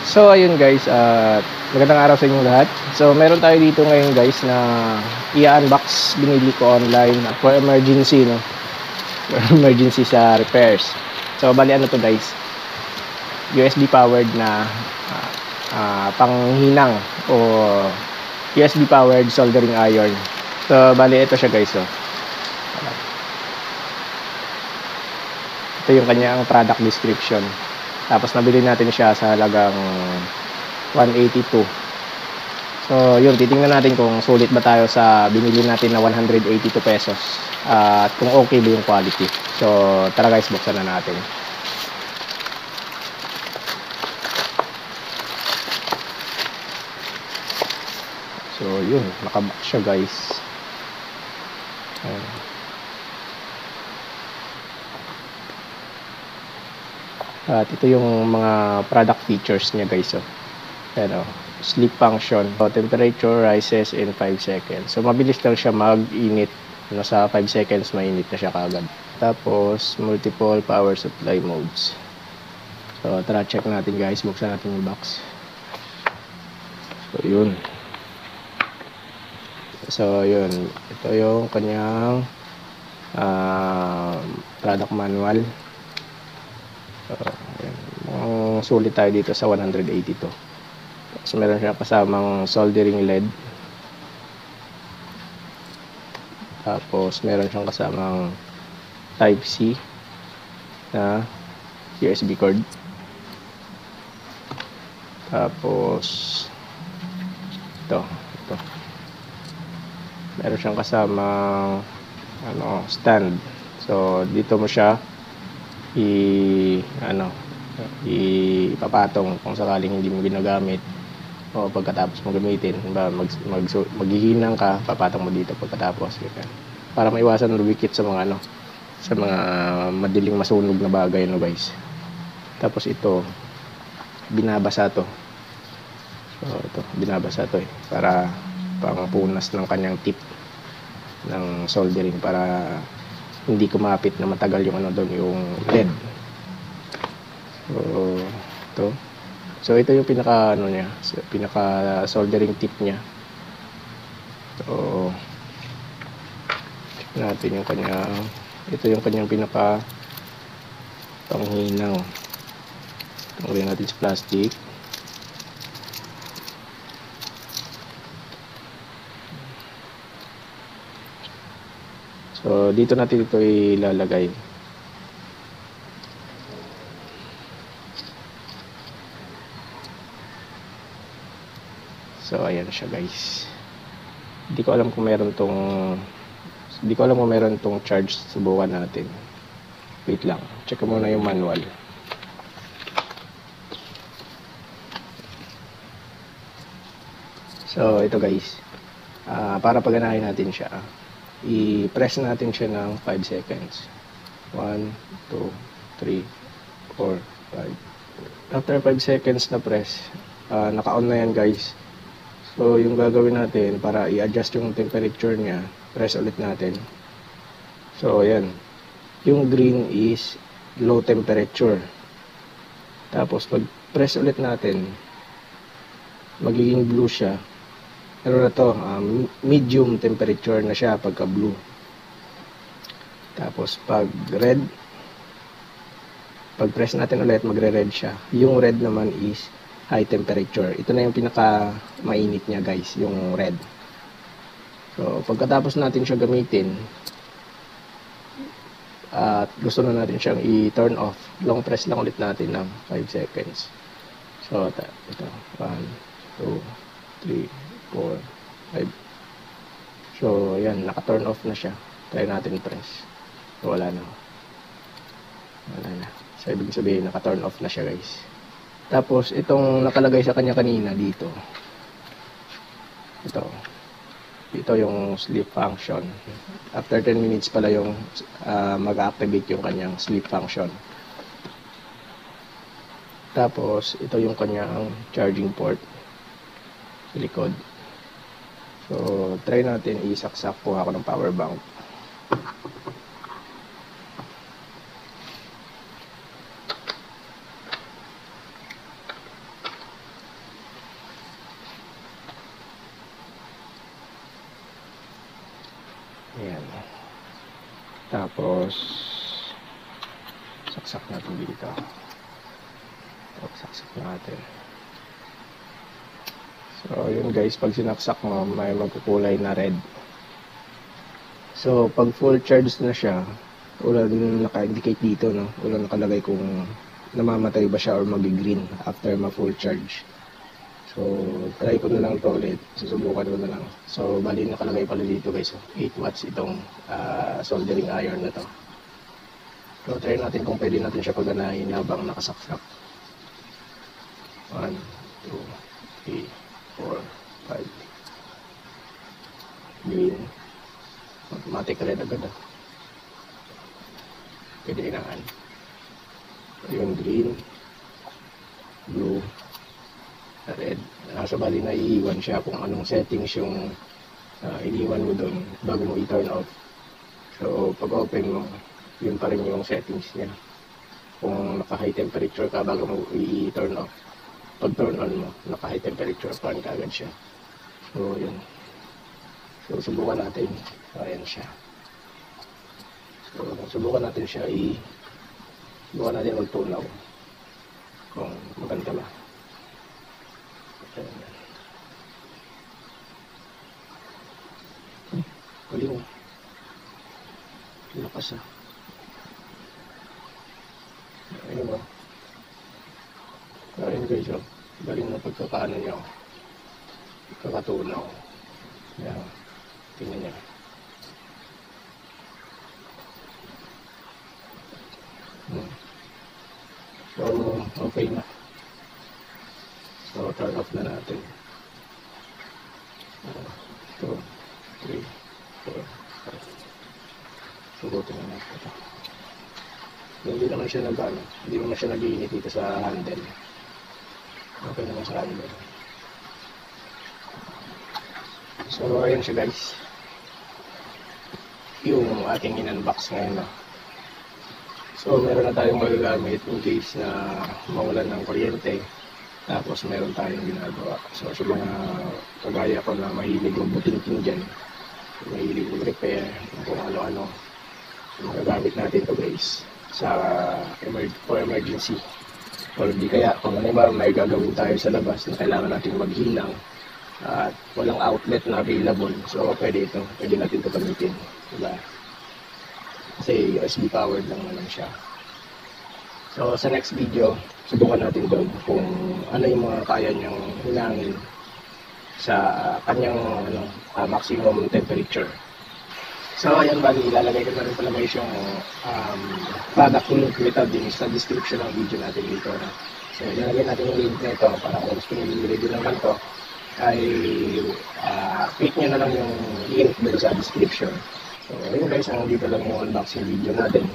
So ayun guys, magandang araw sa inyong lahat. So meron tayo dito ngayon guys na i-unbox, binili ko online for emergency, no? For emergency sa repairs. So bali ano to guys, USB powered na panghinang o USB powered soldering iron. So bali ito siya guys, oh. Ito yung kanyang product description. Tapos nabili natin siya sa halagang 182. So yun, titingnan natin kung sulit ba tayo sa binili natin na 182 pesos at kung okay ba yung quality. So tara guys, buksan na natin. So yun, nakabox siya guys. At ito yung mga product features niya guys, oh. Pero sleep function, so, temperature rises in 5 seconds. So mabilis lang siya mag-init, nasa 5 seconds mainit na siya kagad. Tapos multiple power supply modes. So tara check natin guys, buksan natin yung box. So yun, ito yung kanyang product manual. So sulit tayo dito sa 182. So meron siyang kasamang soldering lead. Tapos meron siyang kasamang type C na USB cord. Tapos ito meron siyang kasamang stand. So dito mo siya ipapatong kung sakaling hindi mo ginagamit o pagkatapos mo gamitin, maghihinang ka, papatong mo dito pagkatapos, para maiwasan lumikit sa mga sa mga madaling masunog na bagay, no guys. Tapos ito binabasa to. So ito binabasa to para pangpunas ng kanyang tip ng soldering para hindi kumapit na matagal yung yung lead. So ito yung pinaka niya, pinaka soldering tip niya. So check natin yung ito yung kanyang pinaka panghinang. Tanggalin natin sa plastic. So dito natin ito ilalagay. So ayan siya guys. Hindi ko alam kung meron tong charge. Subukan natin. Wait lang. Check ko muna yung manual. So ito guys. Para paganahin natin siya, i-press natin siya ng 5 seconds. 1, 2, 3, 4, 5. After 5 seconds na press, naka-on na yan guys. So yung gagawin natin para i-adjust yung temperature niya, press ulit natin. So ayan, yung green is low temperature. Tapos pag press ulit natin, magiging blue siya. Ano na to, medium temperature na siya pagka blue. Tapos pag red, pag press natin ulit, magre-red siya. Yung red naman is high temperature. Ito na yung pinaka mainit niya guys, yung red. So pagkatapos natin siya gamitin at gusto na natin siyang i-turn off, long press lang ulit natin ng 5 seconds. So ito 1, 2, 3, 4, 5. So ayan, naka-turn off na siya. Try natin press. So wala na. So ibig sabihin naka-turn off na siya guys. Tapos itong nakalagay sa kanya kanina dito, ito yung sleep function. After 10 minutes pala yung mag-activate yung kanyang sleep function. Tapos ito yung kanyang charging port sa likod. So try natin isaksak. Kuha ako ng power bank. Tapos, saksak natin dito. Saksak natin. So, yun guys, pag sinaksak mo, may magkukulay na red. So, pag full charge na siya, wala din naka-indicate dito, no? Wala nakalagay kung namamatay ba siya or mag-green after ma-full charge. So, try ko na lang ito ulit. Susubukan ko na lang. So, bali nakalagay pala dito guys. 8 watts itong soldering iron na to. So, try natin kung pwede natin siya paganahin habang nakasaksak. 1, 2, 3, 4, 5. Green. Automatic red agad. Pwede inaan. Yung green, blue, red. So, bali na iiwan siya kung anong settings yung iniwan mo doon bago mo i-turn off. So, pag open mo, yun pa rin yung settings niya. Kung naka-high temperature ka bago mo i-turn off. Pag turn on mo, naka-high temperature pa rin kagad siya. So, yun. So, subukan natin. So, ayan siya. So, subukan natin siya subukan natin magtunaw. Kung maganda ba. Ayan. Galing. Lakas ah. Ayun ba? Ayun guys, oh. Galing na pagkakaano niya. Pagkakatunaw. Ayan. Tingnan niya. So, okay na. So, turn off na natin. 2, 3, 4, 5. Subutin na natin ito. Hindi naman siya hindi naman siya nag-iinit dito sa handle. Okay naman sa handle. So, ayan siya guys. Yung ating in-unbox ngayon na. So, meron na tayong magagamit in case na mawalan ng kuryente. Tapos, meron tayong ginagawa. So, sa mga kagaya ko na mahilig yung buting-ting dyan, mahilig yung repair, kung ano-ano, magagamit natin ito guys sa for emergency. Or di kaya, kung ano ba may gagawin tayo sa labas na kailangan natin maghinang at walang outlet na available. So, pwede ito. Pwede natin ito gamitin. Diba? Kasi USB powered lang naman siya. So, sa next video, subukan natin doon kung ano yung mga kaya niyang hinangin sa kanyang maximum temperature. So, ayan bali, ilalagay ko na rin pala guys yung product link nito din sa description ng video natin dito. So, ilalagay natin yung link nito para kung gusto nyo i-review naman to ay click nyo na lang yung link doon sa description. So, ayun guys, dito lang yung unboxing video natin.